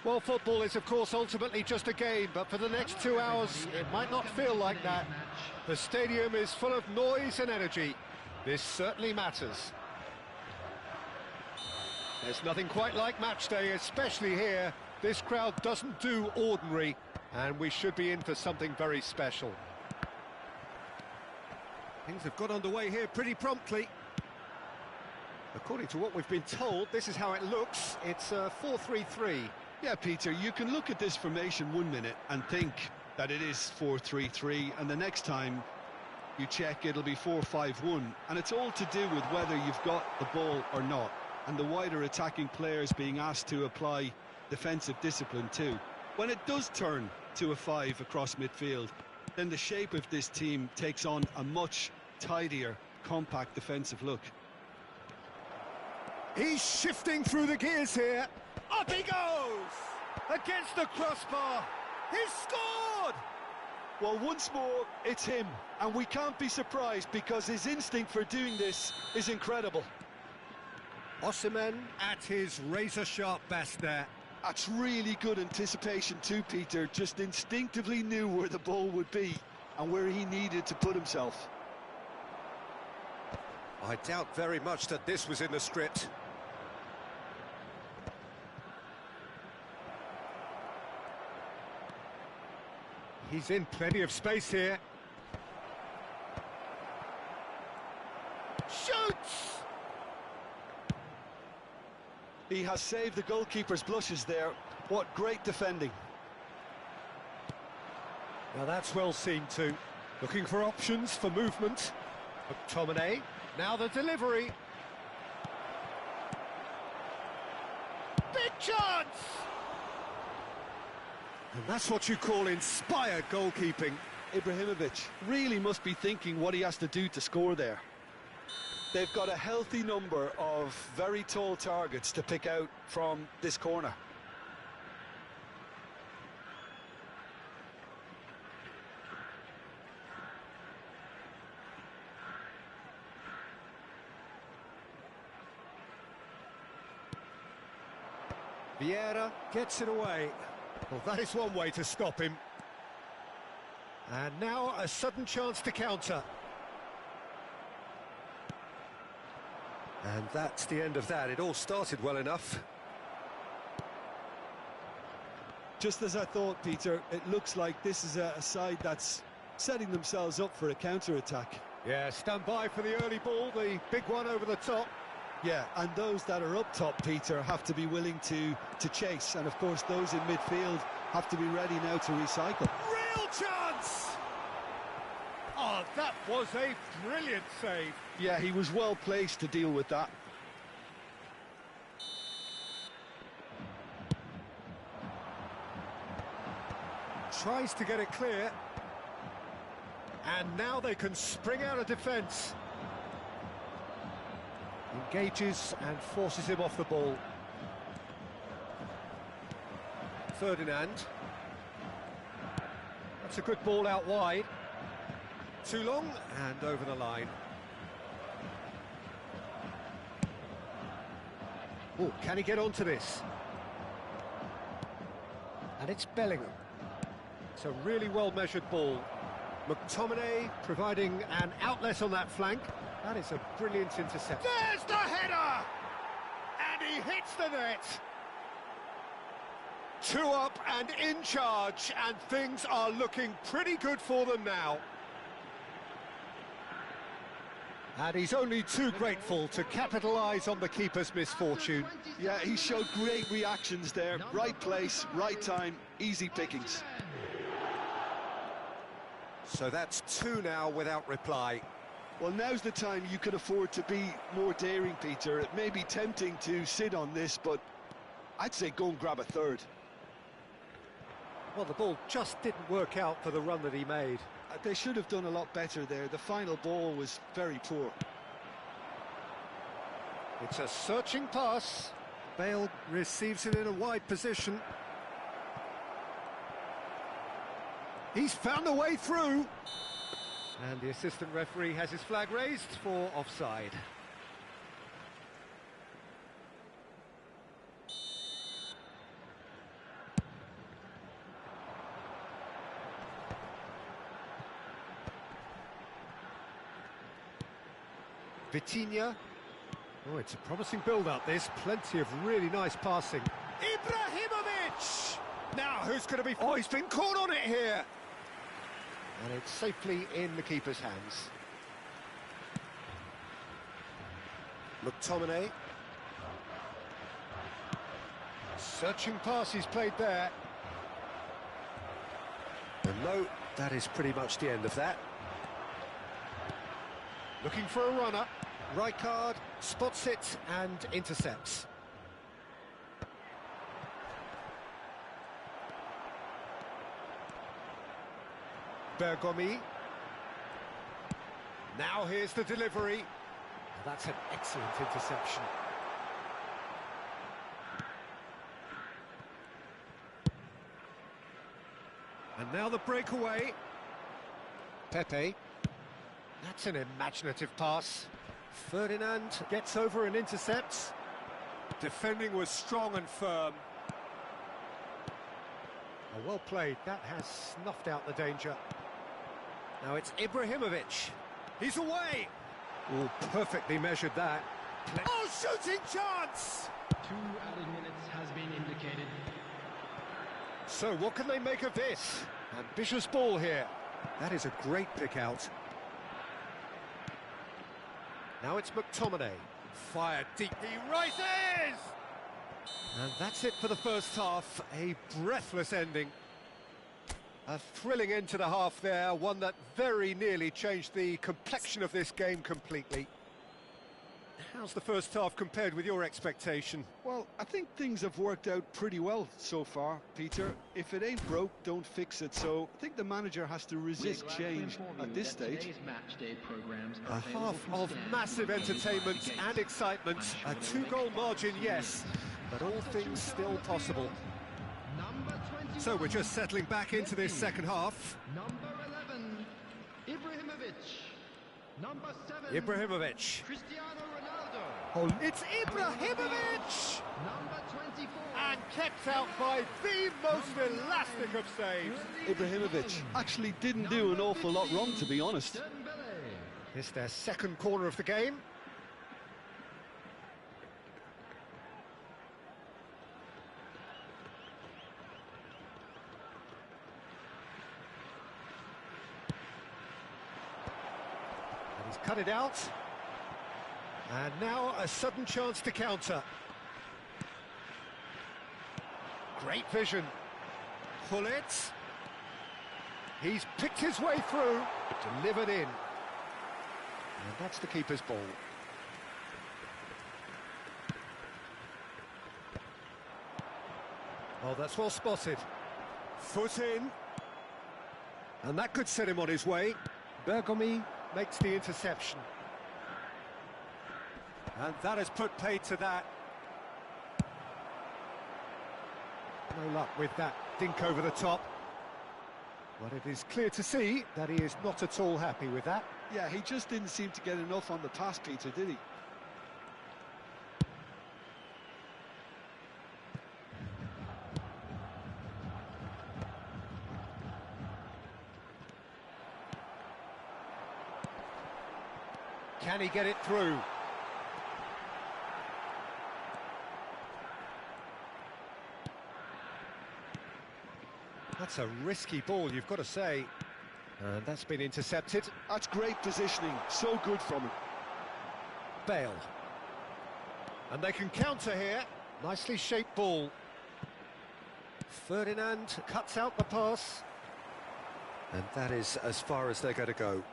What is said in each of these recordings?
Well, football is, of course, ultimately just a game, but for the next 2 hours, it might not feel like that. The stadium is full of noise and energy. This certainly matters. There's nothing quite like match day, especially here. This crowd doesn't do ordinary, and we should be in for something very special. Things have got underway here pretty promptly. According to what we've been told, this is how it looks. It's a 4-3-3. Yeah, Peter, you can look at this formation 1 minute and think that it is 4-3-3, and the next time you check it'll be 4-5-1, and it's all to do with whether you've got the ball or not, and the wider attacking players being asked to apply defensive discipline too. When it does turn to a 5 across midfield, then the shape of this team takes on a much tidier, compact defensive look. He's shifting through the gears here. Up he goes! Against the crossbar. He's scored! Well, once more, it's him. And we can't be surprised because his instinct for doing this is incredible. Osimhen at his razor-sharp best there. That's really good anticipation too, Peter. Just instinctively knew where the ball would be and where he needed to put himself. I doubt very much that this was in the script. He's in plenty of space here. Shoots! He has saved the goalkeeper's blushes there. What great defending. Now that's well seen too. Looking for options for movement. McTominay, now the delivery. Big chance! And that's what you call inspired goalkeeping. Ibrahimovic really must be thinking what he has to do to score there. They've got a healthy number of very tall targets to pick out from this corner. Vieira gets it away. Well, that is one way to stop him. And now a sudden chance to counter. And that's the end of that. It all started well enough. Just as I thought, Peter, it looks like this is a side that's setting themselves up for a counter-attack. Yeah, stand by for the early ball, the big one over the top. Yeah, and those that are up top, Peter, have to be willing to chase. And, of course, those in midfield have to be ready now to recycle. Real chance! Oh, that was a brilliant save. Yeah, he was well placed to deal with that. Tries to get it clear. And now they can spring out of defence. Engages and forces him off the ball. Ferdinand. That's a good ball out wide. Too long and over the line. Oh, can he get onto this? And it's Bellingham. It's a really well-measured ball. McTominay providing an outlet on that flank. That is a brilliant intercept. There's the header! And he hits the net. 2 up and in charge, and things are looking pretty good for them now. And he's only too grateful to capitalise on the keeper's misfortune. Yeah, he showed great reactions there. Right place, right time, easy pickings. So that's 2 now without reply. Well, now's the time you can afford to be more daring, Peter. It may be tempting to sit on this, but I'd say go and grab a third. Well, the ball just didn't work out for the run that he made. They should have done a lot better there. The final ball was very poor. It's a searching pass. Bale receives it in a wide position. He's found a way through. And the assistant referee has his flag raised for offside. Vitinha. Oh, it's a promising build-up, this. Plenty of really nice passing. Ibrahimovic! Now, who's going to be... Oh, he's been caught on it here! And it's safely in the keeper's hands. McTominay. Searching pass he's played there. And no, that is pretty much the end of that. Looking for a runner. Rijkaard spots it and intercepts. Bergomi. Now here's the delivery. That's an excellent interception. And now the breakaway. Pepe. That's an imaginative pass. Ferdinand gets over and intercepts. Defending was strong and firm. Oh, well played. That has snuffed out the danger. Now it's Ibrahimovic. He's away. Oh, perfectly measured that. Oh, shooting chance! 2 added minutes has been indicated. So what can they make of this? Ambitious ball here. That is a great pick out. Now it's McTominay. Fired deep. He rises! And that's it for the first half. A breathless ending. A thrilling end to the half there, one that very nearly changed the complexion of this game completely. How's the first half compared with your expectation? Well, I think things have worked out pretty well so far, Peter. If it ain't broke, don't fix it. So I think the manager has to resist change at this stage. A half of massive entertainment and excitement. A 2-goal margin, yes, but all things still possible. So we're just settling back into this second half. Number 11, Ibrahimovic. Number 7, Ibrahimovic. Cristiano Ronaldo. Oh, it's Ibrahimovic! Number 24, And kept out by the most elastic of saves. Ibrahimovic actually didn't do an awful lot wrong, to be honest. Dembele. It's their second corner of the game. Cut it out, and now a sudden chance to counter. Great vision. Pull it. He's picked his way through, delivered in, and that's the keeper's ball. Oh, that's well spotted. Foot in, and that could set him on his way. Bergomi makes the interception. And that has put paid to that. No luck with that dink over the top. But it is clear to see that he is not at all happy with that. Yeah, he just didn't seem to get enough on the pass, Peter, did he? Can he get it through? That's a risky ball, you've got to say. And that's been intercepted. That's great positioning, so good from him. Bale. And they can counter here. Nicely shaped ball. Ferdinand cuts out the pass. And that is as far as they're going to go.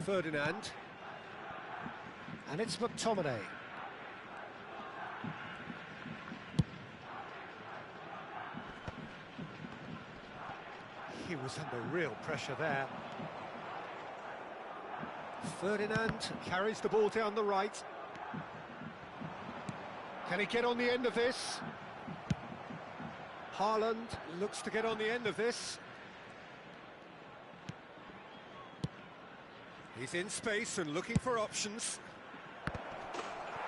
Ferdinand. And it's McTominay. He was under real pressure there. Ferdinand carries the ball down the right. Can he get on the end of this? Haaland looks to get on the end of this. He's in space and looking for options.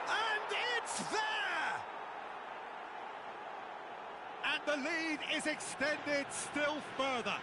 And it's there! And the lead is extended still further.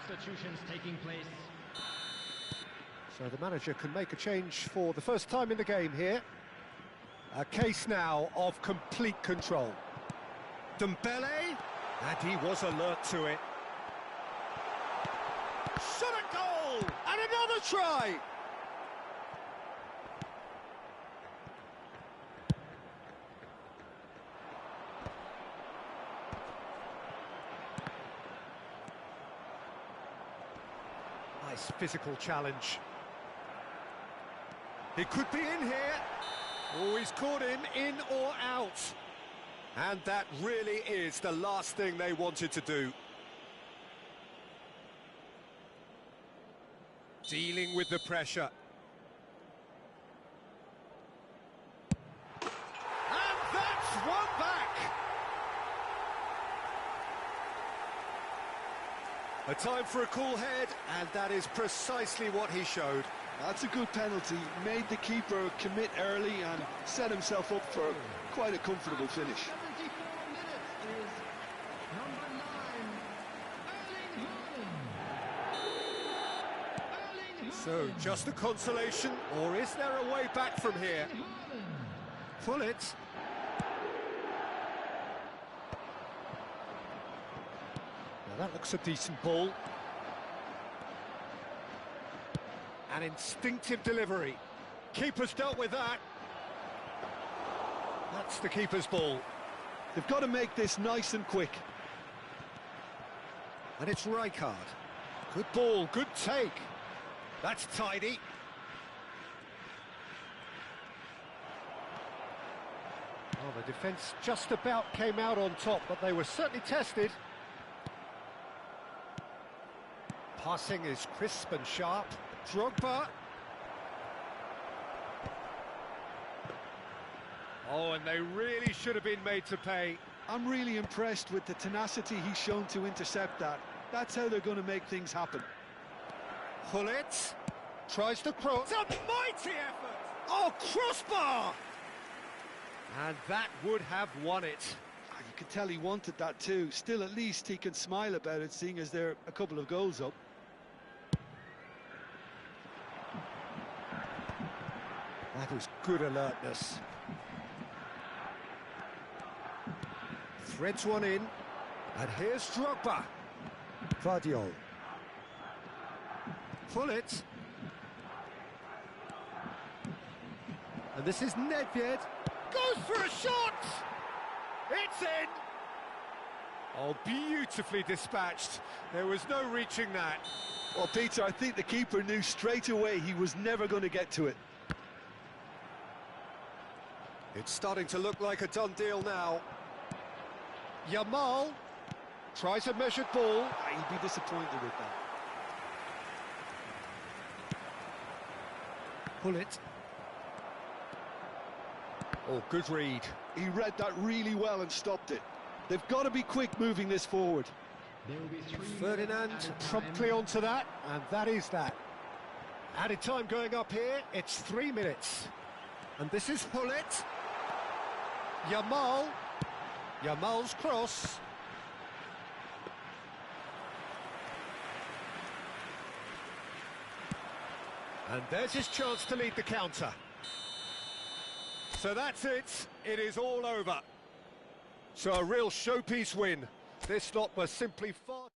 Substitutions taking place. So the manager can make a change for the first time in the game here. A case now of complete control. Dembele, and he was alert to it. Shot a goal! And another try! Nice physical challenge. He could be in here. Oh, he's caught him in or out. And that really is the last thing they wanted to do. Dealing with the pressure. And that's one back. A time for a cool head, and that is precisely what he showed. That's a good penalty. Made the keeper commit early and set himself up for quite a comfortable finish. 74 minutes is number 9, Erling Haaland. So, just a consolation, or is there a way back from here? Pull it. Now that looks a decent ball. An instinctive delivery. Keeper's dealt with that. That's the keeper's ball. They've got to make this nice and quick. And it's Rijkaard. Good ball, good take. That's tidy. Well, the defence just about came out on top, but they were certainly tested. Passing is crisp and sharp. Drogba. Oh, and they really should have been made to pay. I'm really impressed with the tenacity he's shown to intercept that. That's how they're going to make things happen. Hullet tries to cross. It's a mighty effort! Oh, crossbar! And that would have won it. You can tell he wanted that too. Still, at least he can smile about it, seeing as they're a couple of goals up. That was good alertness. Threads one in, and here's Drogba. Vardiol. Pull it. And this is Nedved. Goes for a shot! It's in! Oh, beautifully dispatched. There was no reaching that. Well, Peter, I think the keeper knew straight away he was never going to get to it. It's starting to look like a done deal now. Yamal tries a measured ball. He'd be disappointed with that. Pull it. Oh, good read. He read that really well and stopped it. They've got to be quick moving this forward. There will be 3 Ferdinand minutes added promptly time. onto that, and that is that. Added time going up here, it's 3 minutes. And this is Hullet. Yamal. Yamal's cross. And there's his chance to lead the counter. So that's it. It is all over. So a real showpiece win. This lot was simply far...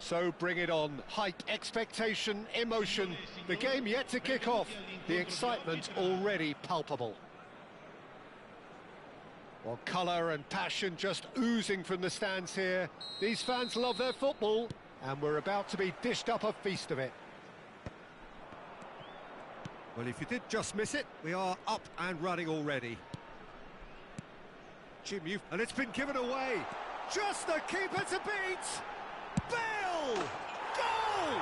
So bring it on. Hype, expectation, emotion. The game yet to kick off. The excitement already palpable. Well, colour and passion just oozing from the stands here. These fans love their football, and we're about to be dished up a feast of it. Well, if you did just miss it, we are up and running already. Jim, and it's been given away. Just the keeper to beat. Bale! Goal!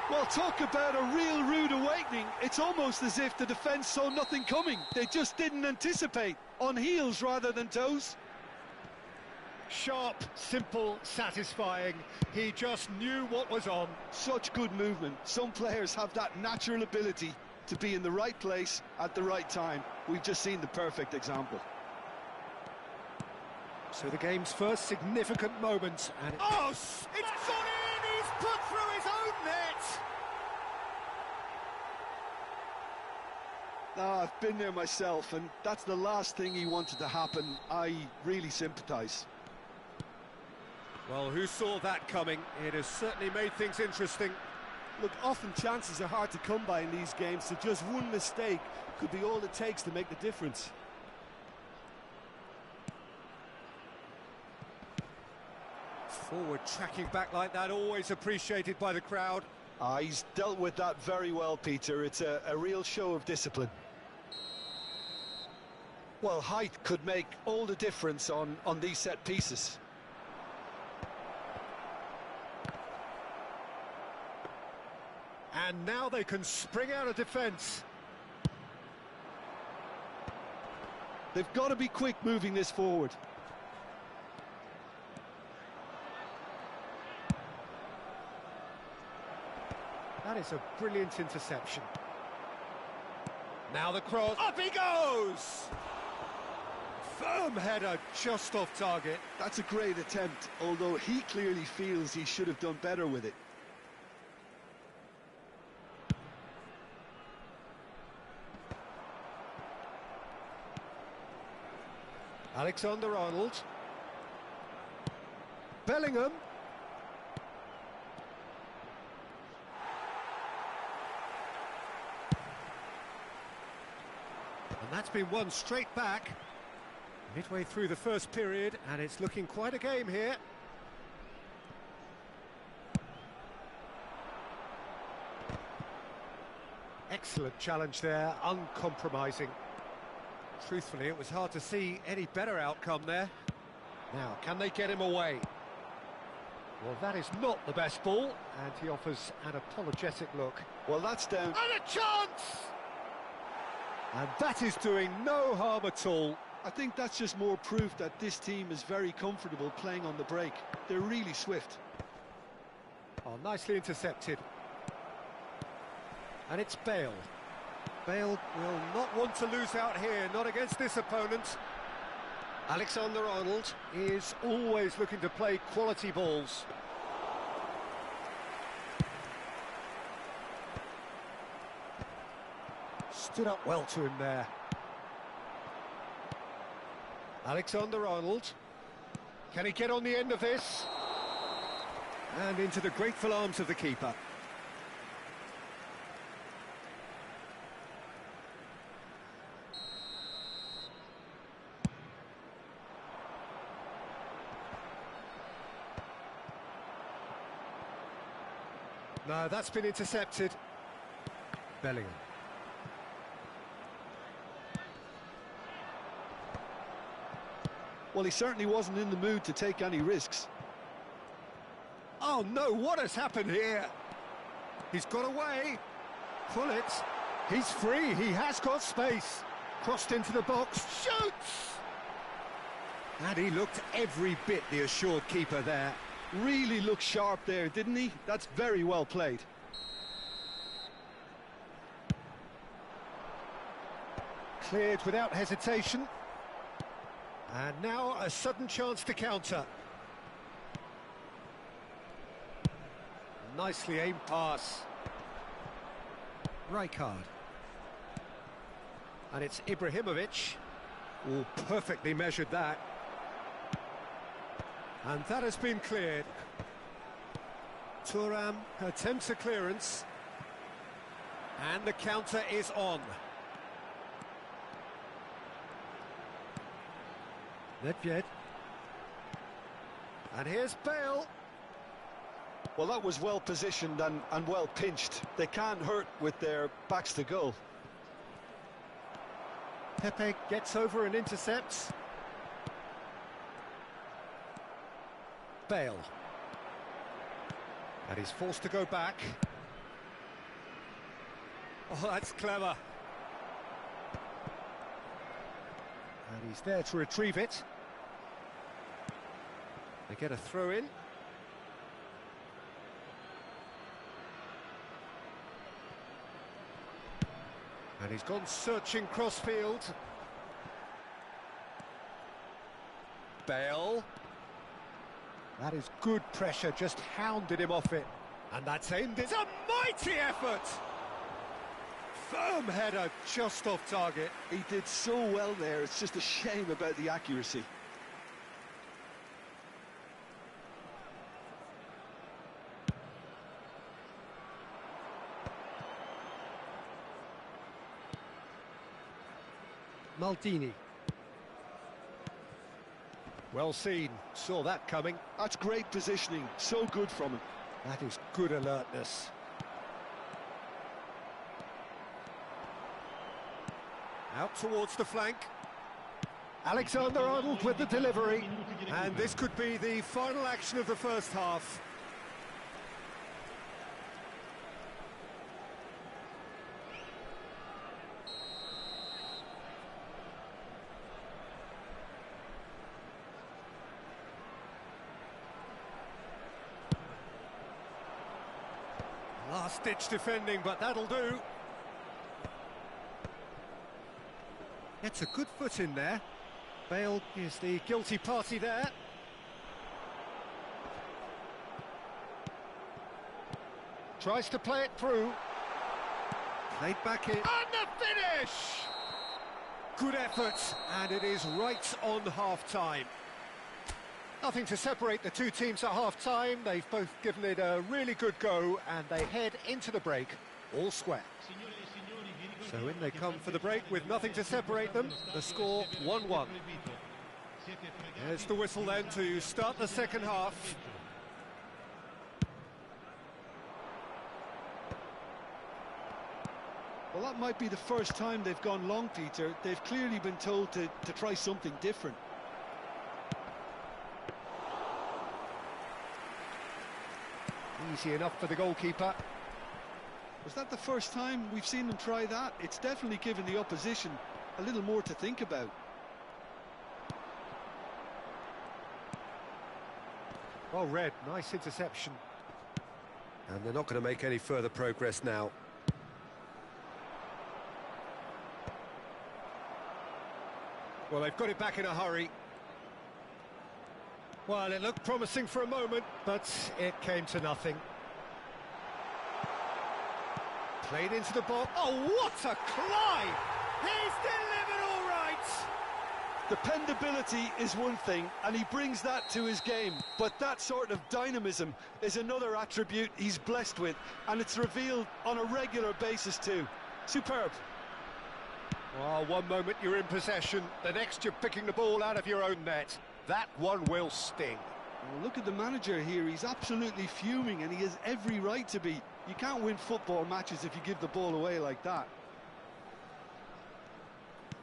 Well, talk about a real rude awakening. It's almost as if the defence saw nothing coming. They just didn't anticipate. On heels rather than toes. Sharp, simple, satisfying. He just knew what was on. Such good movement. Some players have that natural ability to be in the right place at the right time. We've just seen the perfect example. So the game's first significant moment, and oh, it's gone in! He's put through his own net! I've been there myself, and that's the last thing he wanted to happen. I really sympathise. Well, who saw that coming? It has certainly made things interesting. Look, often chances are hard to come by in these games, so just one mistake could be all it takes to make the difference. Forward tracking back like that, always appreciated by the crowd. He's dealt with that very well, Peter. It's a real show of discipline. Well, height could make all the difference on these set pieces. And now they can spring out of defence. They've got to be quick moving this forward. That is a brilliant interception. Now the cross. Up he goes! Firm header, just off target. That's a great attempt, although he clearly feels he should have done better with it. Alexander-Arnold. Bellingham. And that's been won straight back. Midway through the first period, and it's looking quite a game here. Excellent challenge there, uncompromising. Truthfully, it was hard to see any better outcome there. Now, can they get him away? Well, that is not the best ball, and he offers an apologetic look. Well, that's down. And a chance! And that is doing no harm at all. I think that's just more proof that this team is very comfortable playing on the break. They're really swift. Oh, nicely intercepted. And it's Bale. Bale will not want to lose out here, not against this opponent. Alexander-Arnold is always looking to play quality balls. Stood up well to him there. Alexander-Arnold. Can he get on the end of this? And into the grateful arms of the keeper. No, that's been intercepted. Bellingham. Well, he certainly wasn't in the mood to take any risks. Oh no, what has happened here? He's got away. Pull it. He's free, he has got space. Crossed into the box, shoots! And he looked every bit the assured keeper there. Really looked sharp there, didn't he? That's very well played. Cleared without hesitation. And now a sudden chance to counter. Nicely aimed pass. Rijkaard. And it's Ibrahimovic. Oh, perfectly measured that. And that has been cleared. Thuram attempts a clearance. And the counter is on. Nedved. And here's Bale. Well, that was well positioned and well pinched. They can't hurt with their backs to goal. Pepe gets over and intercepts. Bale. And he's forced to go back. Oh, that's clever. And he's there to retrieve it. They get a throw in. And he's gone searching crossfield. Bale. That is good pressure, just hounded him off it. And that's aimed. It's a mighty effort! Firm header, just off target. He did so well there, it's just a shame about the accuracy. Maldini. Well seen, saw that coming. That's great positioning, so good from him. That is good alertness. Out towards the flank. Alexander-Arnold with the delivery. And this could be the final action of the first half. Last-ditch defending, but that'll do. Gets a good foot in there. Bale is the guilty party there. Tries to play it through. Played back in. And the finish! Good effort, and it is right on half-time. Nothing to separate the two teams at half-time. They've both given it a really good go, and they head into the break all square. So in they come for the break with nothing to separate them. The score 1-1. There's the whistle then to start the second half. Well, that might be the first time they've gone long, Peter. They've clearly been told to try something different. Easy enough for the goalkeeper. Was that the first time we've seen them try that? It's definitely given the opposition a little more to think about. Well read, nice interception. And they're not going to make any further progress now. Well, they've got it back in a hurry. Well, it looked promising for a moment, but it came to nothing. Played into the box. Oh, what a climb! He's delivered all right! Dependability is one thing, and he brings that to his game, but that sort of dynamism is another attribute he's blessed with, and it's revealed on a regular basis too. Superb. Well, one moment you're in possession, the next you're picking the ball out of your own net. That one will sting. Well, look at the manager here, he's absolutely fuming, and he has every right to be. You can't win football matches if you give the ball away like that.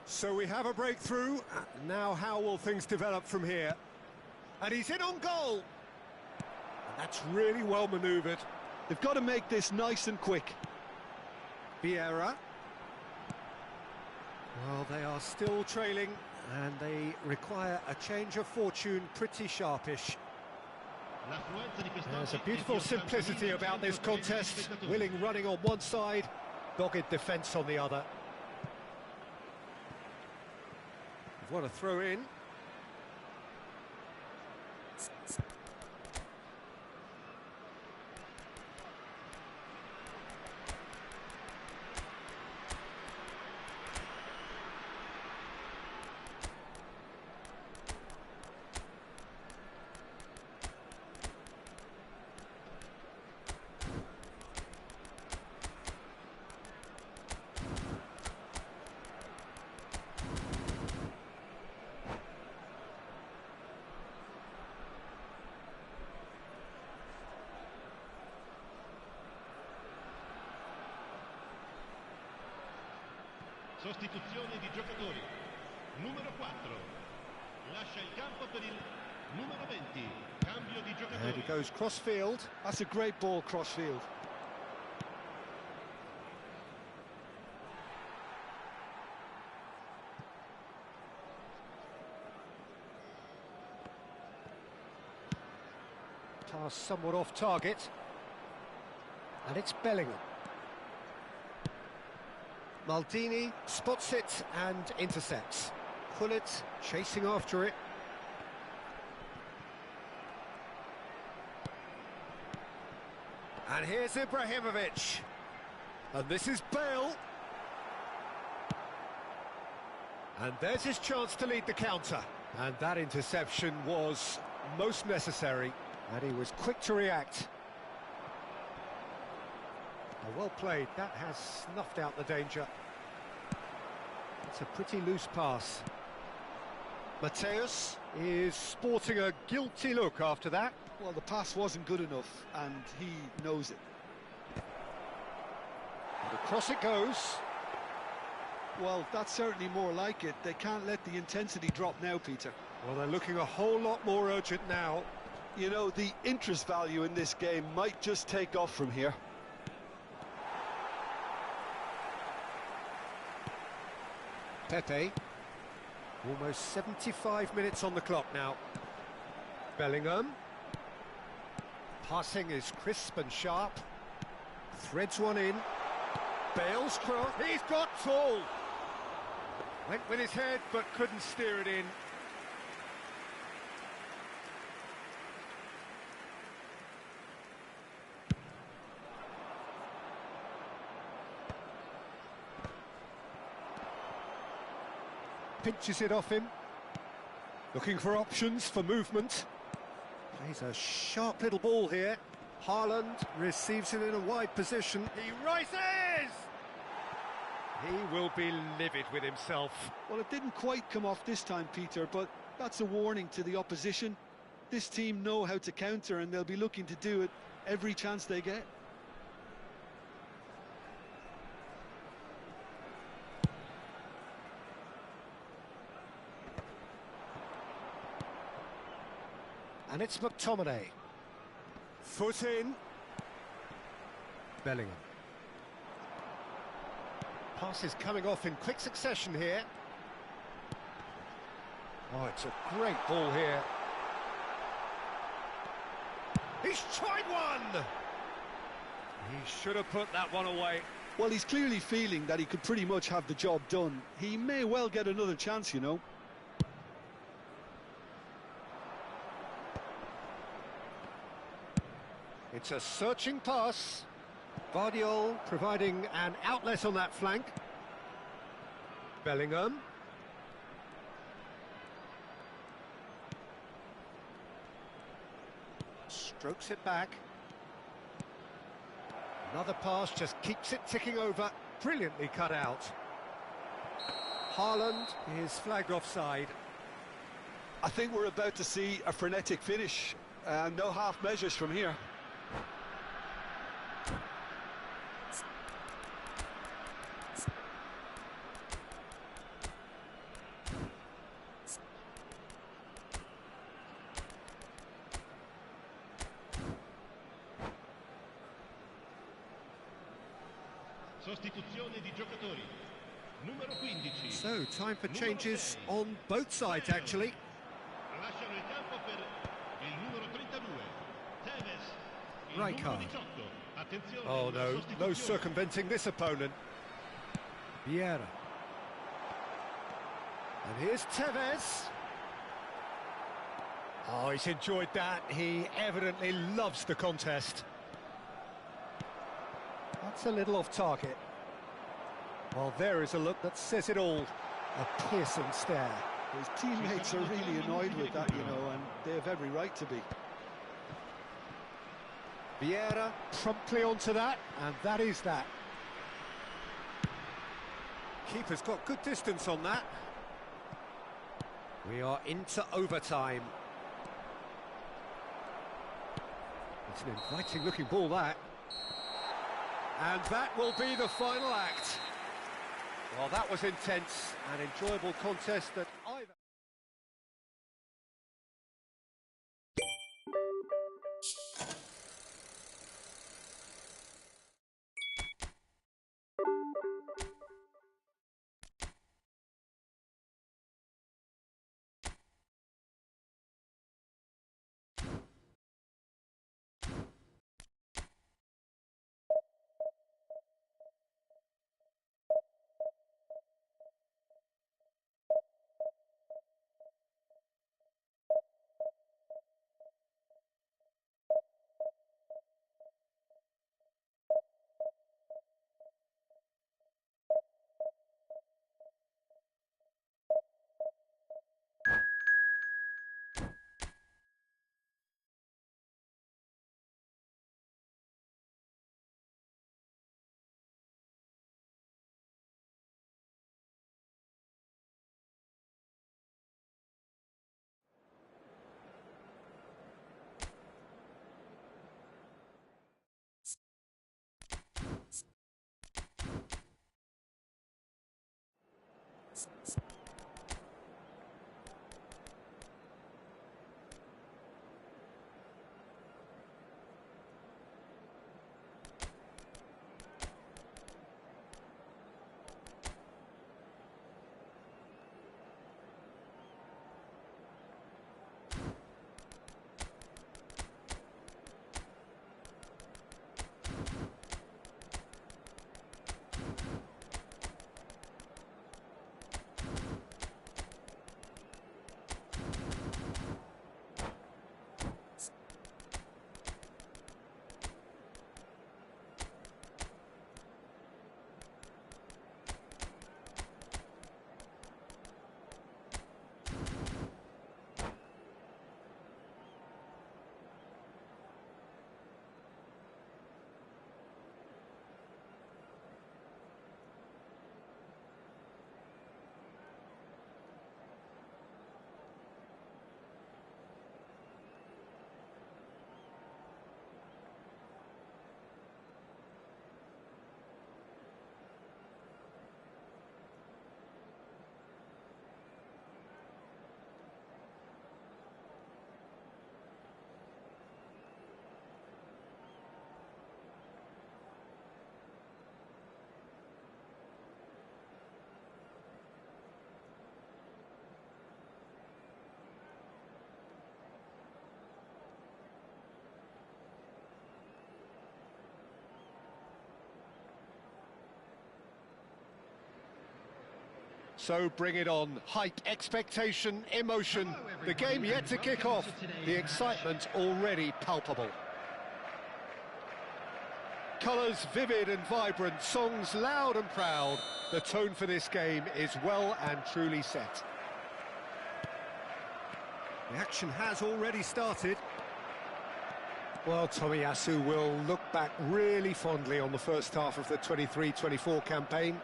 So we have a breakthrough. Now how will things develop from here? And he's in on goal. And that's really well manoeuvred. They've got to make this nice and quick. Vieira. Well, they are still trailing, and they require a change of fortune pretty sharpish. There's a beautiful simplicity about this contest. Willing running on one side, dogged defence on the other. What a throw in. Sostituzione di giocatori. Numero 4. Lascia il campo per il numero 20. Cambio di giocatori. And he goes cross-field. That's a great ball cross-field. Pass somewhat off target. And it's Bellingham. Maldini spots it and intercepts. Gullit chasing after it. And here's Ibrahimovic. And this is Bale. And there's his chance to lead the counter. And that interception was most necessary. And he was quick to react. Well played, that has snuffed out the danger. It's a pretty loose pass. Mateus is sporting a guilty look after that. Well, the pass wasn't good enough, and he knows it. And across it goes. Well, that's certainly more like it. They can't let the intensity drop now, Peter. Well, they're looking a whole lot more urgent now. You know, the interest value in this game might just take off from here. Pepe. Almost 75 minutes on the clock now. Bellingham. Passing is crisp and sharp. Threads one in. Bale's cross. He's got tall. Went with his head but couldn't steer it in. Pinches it off him. Looking for options for movement. Plays a sharp little ball here. Haaland receives it in a wide position. He rises! He will be livid with himself. Well, it didn't quite come off this time, Peter, but that's a warning to the opposition. This team know how to counter, and they'll be looking to do it every chance they get. And it's McTominay. Foot in. Bellingham. Pass is coming off in quick succession here. Oh, it's a great ball here. He's tried one! He should have put that one away. Well, he's clearly feeling that he could pretty much have the job done. He may well get another chance, you know. It's a searching pass. Vardiol providing an outlet on that flank. Bellingham. Strokes it back. Another pass just keeps it ticking over. Brilliantly cut out. Haaland is flagged offside. I think we're about to see a frenetic finish. No half measures from here. Sostituzione di giocatori. Numero 15. So, time for changes on both sides, actually. Lasciano il campo per il numero 32. Tevez. Il Right numero card. 18. Attenzione. Oh no, no sostituzione. circumventing this opponent. Vieira. And here's Tevez. Oh, he's enjoyed that. He evidently loves the contest. That's a little off target. Well, there is a look that says it all. A piercing stare. His teammates are really annoyed with that, you know, and they have every right to be. Vieira promptly onto that, and that is that. Keeper's got good distance on that. We are into overtime. It's an inviting looking ball, that. And that will be the final act. Well, that was intense, an enjoyable contest that either... So bring it on. Hype, expectation, emotion. The game yet to kick off. The excitement already palpable. Colours vivid and vibrant, songs loud and proud. The tone for this game is well and truly set. The action has already started. Well, Tomiyasu will look back really fondly on the first half of the 23-24 campaign.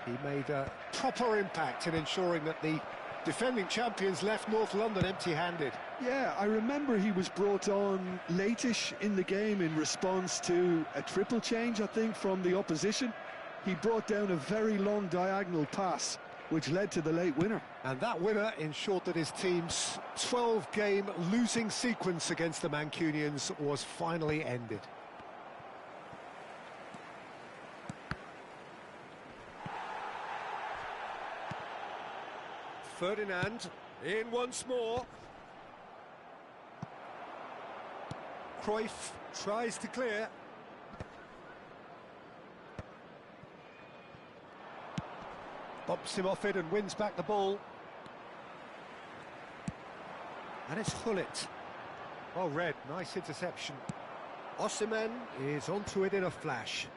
He made a proper impact in ensuring that the defending champions left North London empty-handed. Yeah, I remember he was brought on late-ish in the game in response to a triple change, I think, from the opposition. He brought down a very long diagonal pass, which led to the late winner. And that winner ensured that his team's 12-game losing sequence against the Mancunians was finally ended. Ferdinand in once more. Cruyff tries to clear. Bumps him off it and wins back the ball. And it's Hullet. Well read, nice interception. Osimhen is onto it in a flash.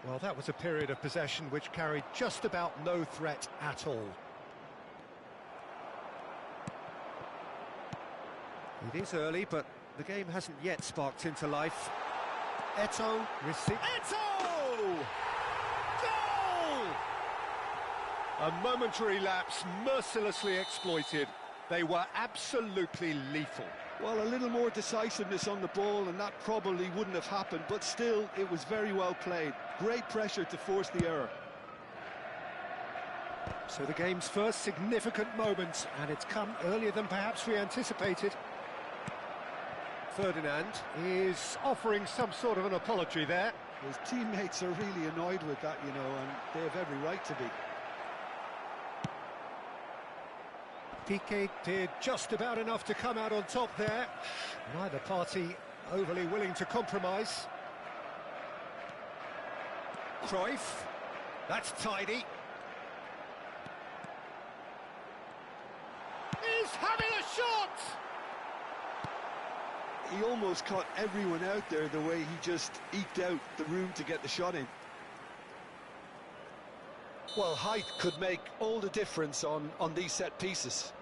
Well, that was a period of possession which carried just about no threat at all. It is early, but the game hasn't yet sparked into life. Eto'o receives. Eto'o! Goal! A momentary lapse mercilessly exploited. They were absolutely lethal. Well, a little more decisiveness on the ball and that probably wouldn't have happened, but still, it was very well played. Great pressure to force the error. So the game's first significant moment, and it's come earlier than perhaps we anticipated. Ferdinand is offering some sort of an apology there. His teammates are really annoyed with that, you know, and they have every right to be. Piqué did just about enough to come out on top there. Neither party overly willing to compromise. Cruyff, that's tidy. He's having a shot! He almost caught everyone out there the way he just eked out the room to get the shot in. Well, height could make all the difference on these set pieces.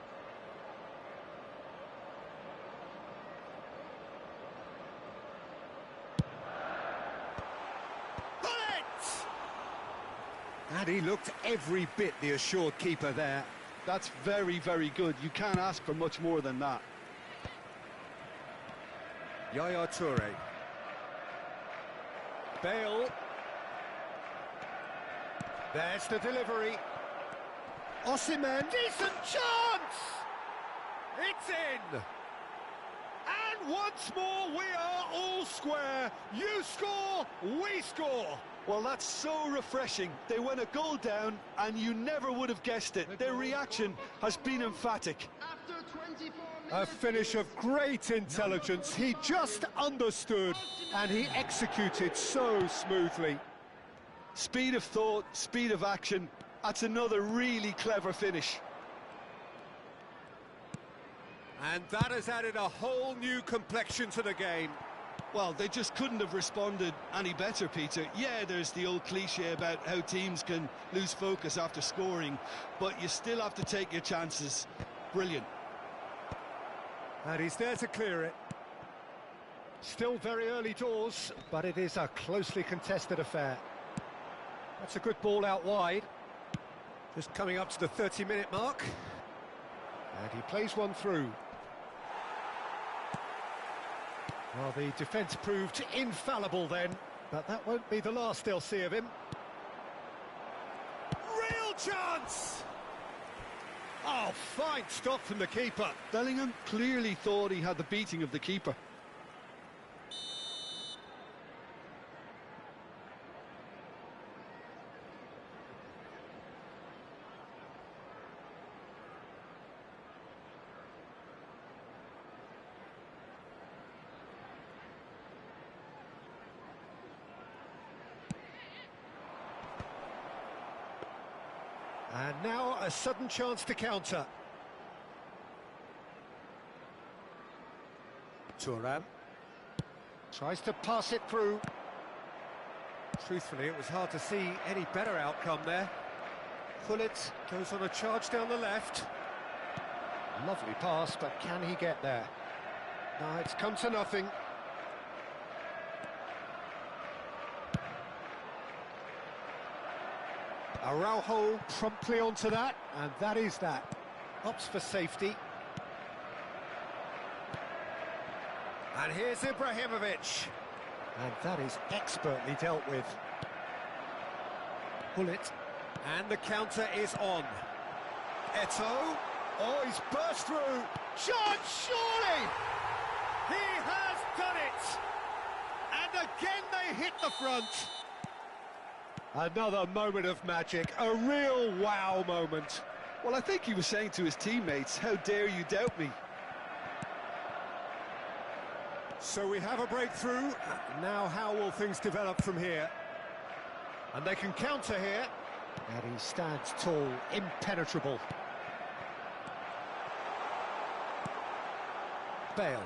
And he looked every bit the assured keeper there. That's very, very good. You can't ask for much more than that. Yaya Toure. Bale. There's the delivery. Osimhen, decent chance! It's in! And once more we are all square. You score, we score. Well, that's so refreshing. They went a goal down and you never would have guessed it. Their reaction has been emphatic. A finish of great intelligence. He just understood and he executed so smoothly. Speed of thought, speed of action. That's another really clever finish. And that has added a whole new complexion to the game. Well, they just couldn't have responded any better, Peter. Yeah, there's the old cliche about how teams can lose focus after scoring, but you still have to take your chances. Brilliant. And he's there to clear it. Still very early doors, but it is a closely contested affair. That's a good ball out wide. Just coming up to the 30-minute mark. And he plays one through. Well, the defence proved infallible then, but that won't be the last they'll see of him. Real chance! Oh, fine stop from the keeper. Bellingham clearly thought he had the beating of the keeper. And now a sudden chance to counter. Thuram tries to pass it through. Truthfully, it was hard to see any better outcome there. Gullit goes on a charge down the left. Lovely pass, but can he get there? No, it's come to nothing. Araujo promptly onto that, and that is that. Opts for safety. And here's Ibrahimovic. And that is expertly dealt with. Gullit. And the counter is on. Eto'o. Oh, he's burst through. Chance, surely! He has done it! And again they hit the front. Another moment of magic, a real wow moment. Well, I think he was saying to his teammates, how dare you doubt me? So we have a breakthrough. Now how will things develop from here? And they can counter here. And he stands tall, impenetrable. Bale.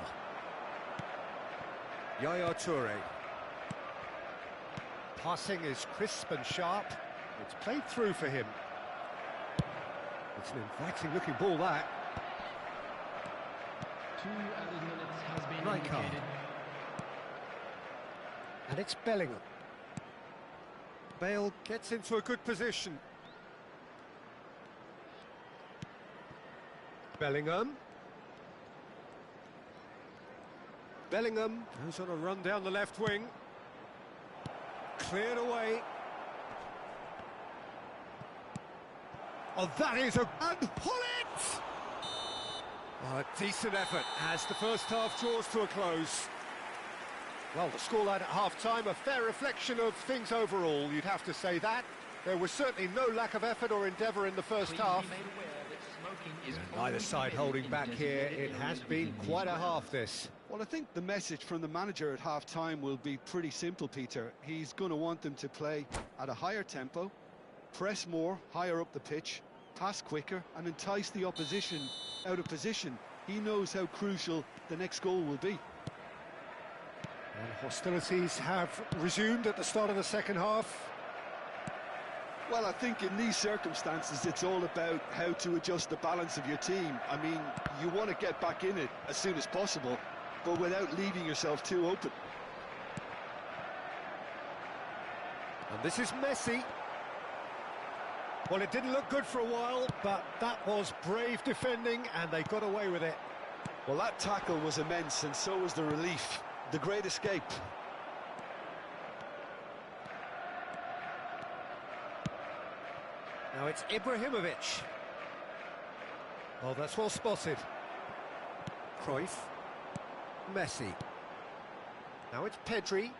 Yaya Toure. Passing is crisp and sharp. It's played through for him. It's an inviting looking ball, that. 2 added minutes has been Rijkaard. indicated. And it's Bellingham. Bale gets into a good position. Bellingham. Bellingham goes on a run down the left wing. Cleared away. Oh, that is a... And pull it! Oh, a decent effort as the first half draws to a close. Well, the scoreline at half-time, a fair reflection of things overall, you'd have to say that. There was certainly no lack of effort or endeavour in the first half. Neither side holding back here. It has been quite a half, this. Well, I think the message from the manager at half-time will be pretty simple, Peter. He's going to want them to play at a higher tempo, press more, higher up the pitch, pass quicker, and entice the opposition out of position. He knows how crucial the next goal will be. And hostilities have resumed at the start of the second half. Well, I think in these circumstances, it's all about how to adjust the balance of your team. I mean, you want to get back in it as soon as possible, but without leaving yourself too open. And this is Messi. Well, it didn't look good for a while, but that was brave defending, and they got away with it. Well, that tackle was immense, and so was the relief. The great escape. Now it's Ibrahimovic. Oh, that's well spotted. Cruyff. Messi. Now it's Pedri.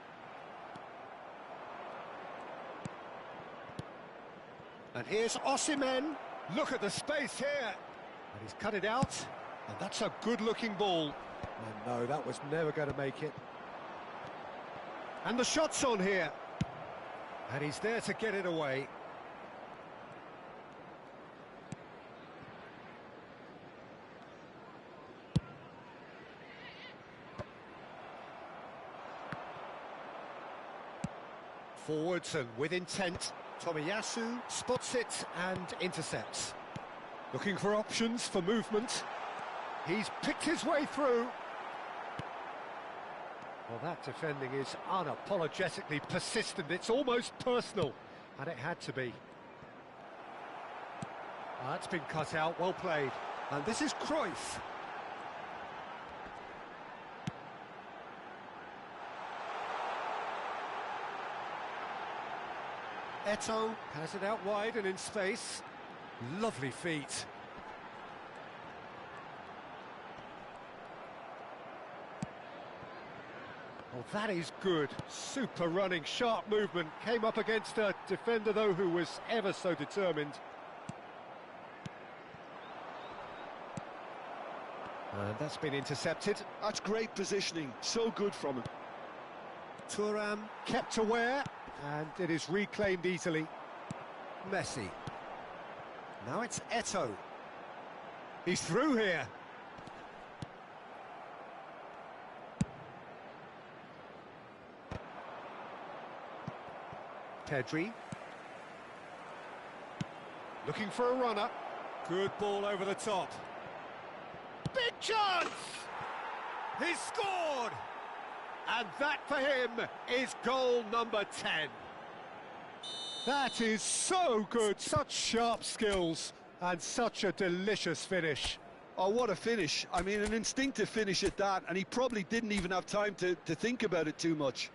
And here's Osimhen. Look at the space here. And he's cut it out. And that's a good-looking ball. And no, that was never going to make it. And the shot's on here. And he's there to get it away. Forwards and with intent. Tomiyasu spots it and intercepts. Looking for options for movement. He's picked his way through. Well, that defending is unapologetically persistent. It's almost personal, and it had to be. That's been cut out, well played. And this is Cruyff. Eto'o has it out wide and in space. Lovely feet. Oh, that is good. Super running, sharp movement. Came up against a defender, though, who was ever so determined. And that's been intercepted. That's great positioning. So good from him. Thuram kept aware, and it is reclaimed easily. Messi. Now it's Eto'o. He's through here. Pedri. Looking for a runner. Good ball over the top. Big chance! He's scored! And that for him is goal number 10. That is so good, such sharp skills and such a delicious finish. Oh, what a finish. I mean, an instinctive finish at that, and he probably didn't even have time to think about it too much.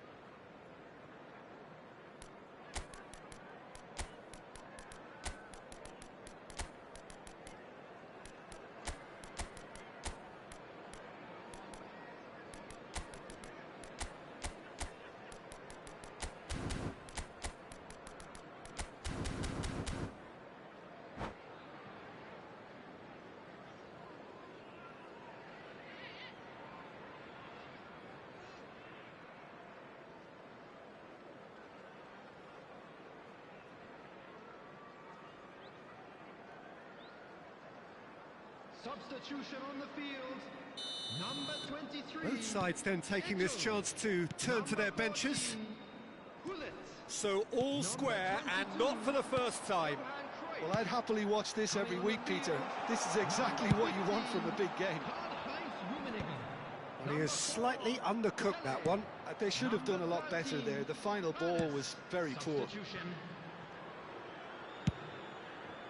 Substitution on the field. Number 23. Both sides then taking this chance to turn to their benches. So all square and not for the first time. Well, I'd happily watch this every week, Peter. This is exactly what you want from a big game. Well, he has slightly undercooked that one. They should have done a lot better there. The final ball was very poor.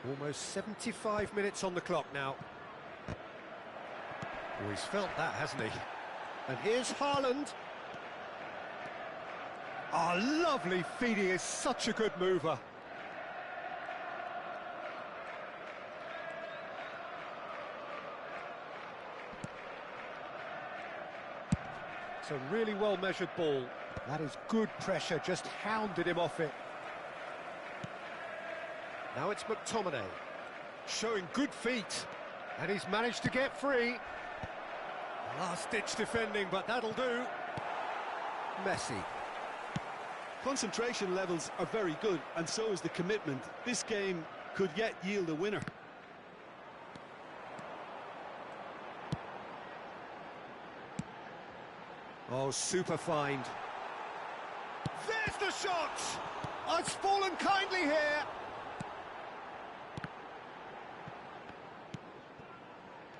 Almost 75 minutes on the clock now. Oh, he's felt that, hasn't he? And here's Haaland. Oh, lovely feed. He is such a good mover. It's a really well-measured ball. That is good pressure, just hounded him off it. Now it's McTominay, showing good feet. And he's managed to get free. Last-ditch defending, but that'll do. Messi. Concentration levels are very good, and so is the commitment. This game could yet yield a winner. Oh, super find. There's the shot! Oh, it's fallen kindly here.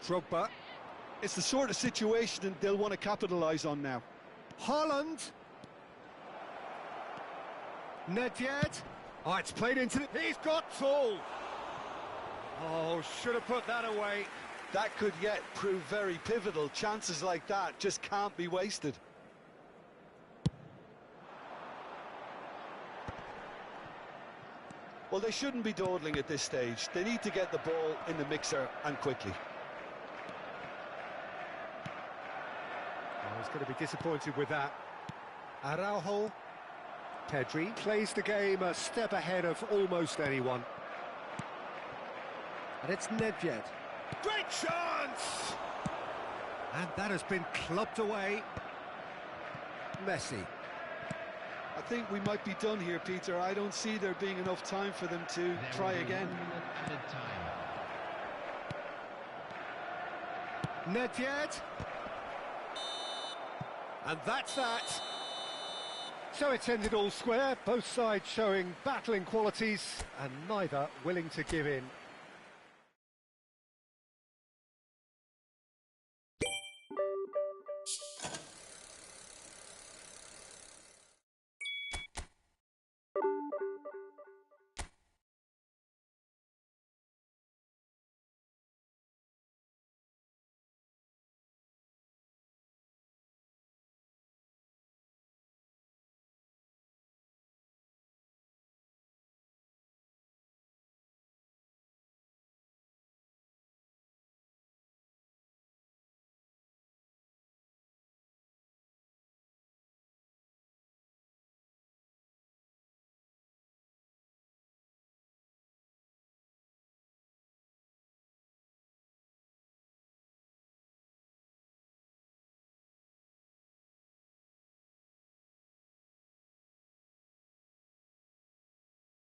Drogba. It's the sort of situation they'll want to capitalise on now. Haaland. Nedved. Oh, it's played into the... He's got tall. Oh, should have put that away. That could yet prove very pivotal. Chances like that just can't be wasted. Well, they shouldn't be dawdling at this stage. They need to get the ball in the mixer, and quickly. Oh, he's going to be disappointed with that. Araujo. Pedri plays the game a step ahead of almost anyone. And it's Nedved. Great chance! And that has been clubbed away. Messi. I think we might be done here, Peter. I don't see there being enough time for them to try again. Nedved. And that's that. So it's ended all square, both sides showing battling qualities and neither willing to give in.